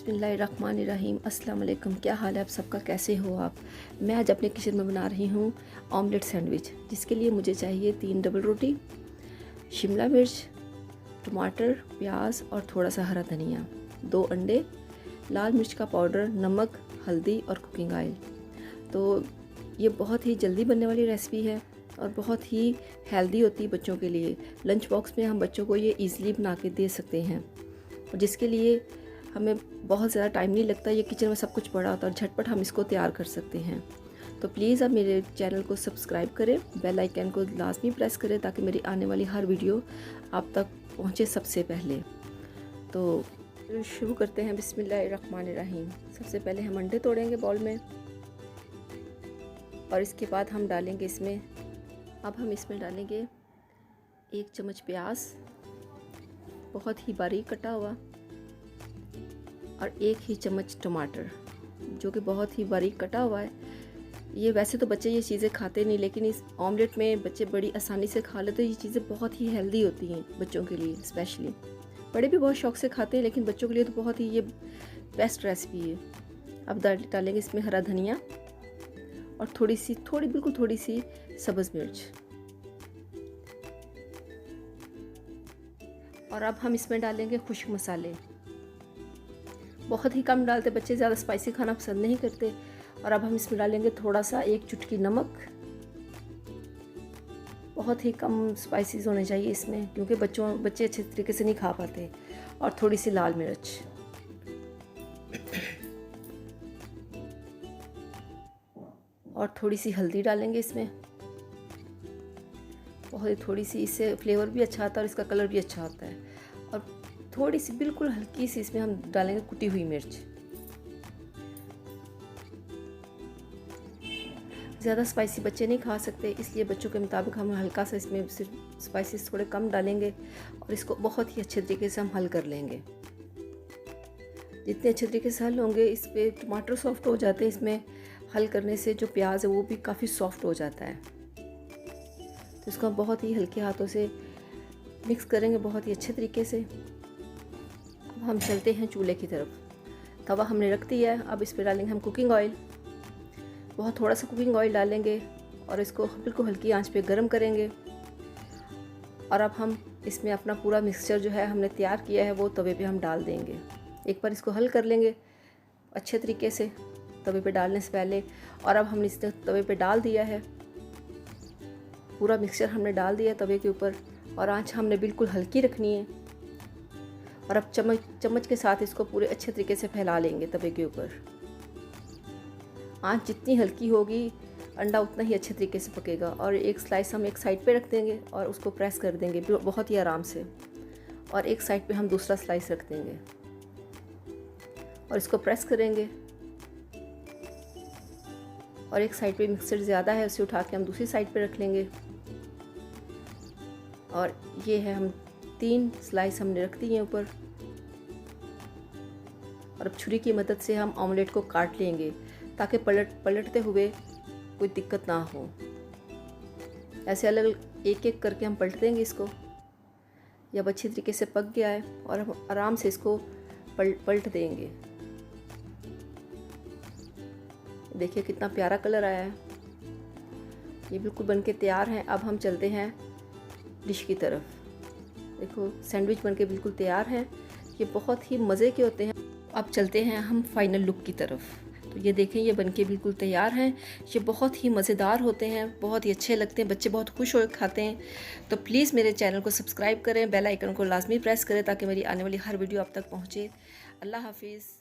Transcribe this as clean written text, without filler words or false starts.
बिस्मिल्लाहिर्रहमानिर्रहीम। अस्सलाम वालेकुम। क्या हाल है आप सबका, कैसे हो आप। मैं आज अपने किचन में बना रही हूँ ऑमलेट सैंडविच, जिसके लिए मुझे चाहिए 3 डबल रोटी, शिमला मिर्च, टमाटर, प्याज और थोड़ा सा हरा धनिया, 2 अंडे, लाल मिर्च का पाउडर, नमक, हल्दी और कुकिंग ऑयल। तो ये बहुत ही जल्दी बनने वाली रेसिपी है और बहुत ही हेल्दी होती है बच्चों के लिए। लंच बॉक्स में हम बच्चों को ये ईज़िली बना के दे सकते हैं, और जिसके लिए हमें बहुत ज़्यादा टाइम नहीं लगता। ये किचन में सब कुछ पड़ा होता है और झटपट हम इसको तैयार कर सकते हैं। तो प्लीज़ आप मेरे चैनल को सब्सक्राइब करें, बेल आइकन को लाजमी प्रेस करें ताकि मेरी आने वाली हर वीडियो आप तक पहुंचे सबसे पहले। तो शुरू करते हैं। बिस्मिल्लाहिर्रहमानिर्रहीम। सबसे पहले हम अंडे तोड़ेंगे बाउल में, और इसके बाद हम डालेंगे इसमें, अब हम इसमें डालेंगे 1 चम्मच प्याज बहुत ही बारीक कटा हुआ, और 1 ही चम्मच टमाटर जो कि बहुत ही बारीक कटा हुआ है। ये वैसे तो बच्चे ये चीज़ें खाते नहीं, लेकिन इस ऑमलेट में बच्चे बड़ी आसानी से खा लेते। ये चीज़ें बहुत ही हेल्दी होती हैं बच्चों के लिए, स्पेशली। बड़े भी बहुत शौक से खाते हैं, लेकिन बच्चों के लिए तो बहुत ही ये बेस्ट रेसिपी है। अब डालेंगे इसमें हरा धनिया और बिल्कुल थोड़ी सी सब्ज़ मिर्च। और अब हम इसमें डालेंगे खुश्क मसाले, बहुत ही कम डालते, बच्चे ज़्यादा स्पाइसी खाना पसंद नहीं करते। और अब हम इसमें डालेंगे थोड़ा सा 1 चुटकी नमक, बहुत ही कम स्पाइसीज होने चाहिए इसमें, क्योंकि बच्चे अच्छे तरीके से नहीं खा पाते। और थोड़ी सी लाल मिर्च, और थोड़ी सी हल्दी डालेंगे इसमें, बहुत ही थोड़ी सी, इससे फ्लेवर भी अच्छा आता है और इसका कलर भी अच्छा होता है। और थोड़ी सी बिल्कुल हल्की सी इसमें हम डालेंगे कुटी हुई मिर्च। ज़्यादा स्पाइसी बच्चे नहीं खा सकते, इसलिए बच्चों के मुताबिक हम हल्का सा इसमें सिर्फ स्पाइसेस थोड़े कम डालेंगे, और इसको बहुत ही अच्छे तरीके से हम हल कर लेंगे। जितने अच्छे तरीके से हल होंगे, इस पर टमाटर सॉफ्ट हो जाते हैं, इसमें हल करने से जो प्याज है वो भी काफ़ी सॉफ्ट हो जाता है। तो इसको हम बहुत ही हल्के हाथों से मिक्स करेंगे बहुत ही अच्छे तरीके से। अब हम चलते हैं चूल्हे की तरफ। तवा हमने रख दिया है, अब इस पर डालेंगे हम कुकिंग ऑयल। बहुत थोड़ा सा कुकिंग ऑयल डालेंगे और इसको बिल्कुल हल्की आंच पे गरम करेंगे। और अब हम इसमें अपना पूरा मिक्सचर जो है हमने तैयार किया है वो तवे पे हम डाल देंगे। एक बार इसको हल कर लेंगे अच्छे तरीके से तवे पे डालने से पहले। और अब हमने इस तवे पे डाल दिया है, पूरा मिक्सचर हमने डाल दिया तवे के ऊपर, और आंच हमने बिल्कुल हल्की रखनी है। और अब चम्मच के साथ इसको पूरे अच्छे तरीके से फैला लेंगे तवे के ऊपर। आंच जितनी हल्की होगी, अंडा उतना ही अच्छे तरीके से पकेगा। और एक स्लाइस हम एक साइड पे रख देंगे और उसको प्रेस कर देंगे बहुत ही आराम से, और एक साइड पे हम दूसरा स्लाइस रख देंगे और इसको प्रेस करेंगे। और एक साइड पे मिक्सचर ज़्यादा है, उसे उठा के हम दूसरी साइड पे रख लेंगे। और ये है, हम 3 स्लाइस हमने रख दी हैं ऊपर। और अब छुरी की मदद से हम ऑमलेट को काट लेंगे ताकि पलटते हुए कोई दिक्कत ना हो। ऐसे अलग एक एक करके हम पलट देंगे इसको। जब अच्छी तरीके से पक गया है और हम आराम से इसको पलट देंगे। देखिए कितना प्यारा कलर आया है, ये बिल्कुल बनके तैयार हैं। अब हम चलते हैं डिश की तरफ। देखो सैंडविच बनके बिल्कुल तैयार हैं, ये बहुत ही मज़े के होते हैं। अब चलते हैं हम फाइनल लुक की तरफ। तो ये देखें, ये बनके बिल्कुल तैयार हैं। ये बहुत ही मज़ेदार होते हैं, बहुत ही अच्छे लगते हैं, बच्चे बहुत खुश होकर खाते हैं। तो प्लीज़ मेरे चैनल को सब्सक्राइब करें, बेल आइकन को लाजमी प्रेस करें ताकि मेरी आने वाली हर वीडियो आप तक पहुँचे। अल्लाह हाफिज़।